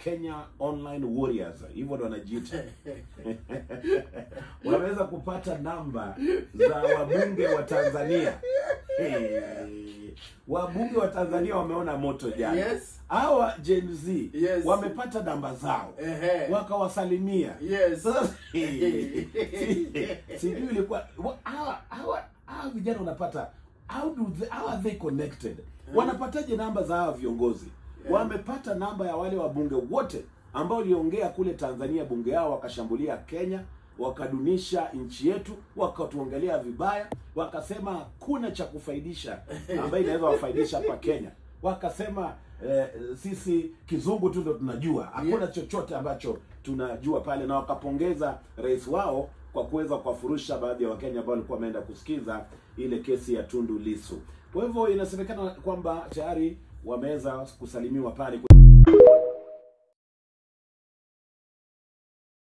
Kenya Online Warriors, hivyo ndo wanajiita. Wameweza kupata namba za wabunge wa Tanzania. Wabunge wa Tanzania wameona moto jana. Yes. Hawa Gen Z Yes. wamepata namba zao. Wakawasalimia. Yes. Sijui ilikuwa hawa vijana wanapata, how are they connected? Wanapataje namba za hawa viongozi? Wamepata namba ya wale wabunge wote ambao waliongea kule Tanzania, bunge yao wakashambulia Kenya, wakadunisha nchi yetu, wakatuongelea vibaya, wakasema hakuna cha kufaidisha ambaye inaweza wafaidisha hapa Kenya. Wakasema sisi kizungu tu ndio tunajua, hakuna chochote ambacho tunajua pale, na wakapongeza rais wao kwa kuweza kuwafurusha baadhi ya Wakenya ambao walikuwa wameenda kusikiza ile kesi ya Tundu Lissu. Kwa hivyo inasemekana kwamba tayari wameweza kusalimiwa pale.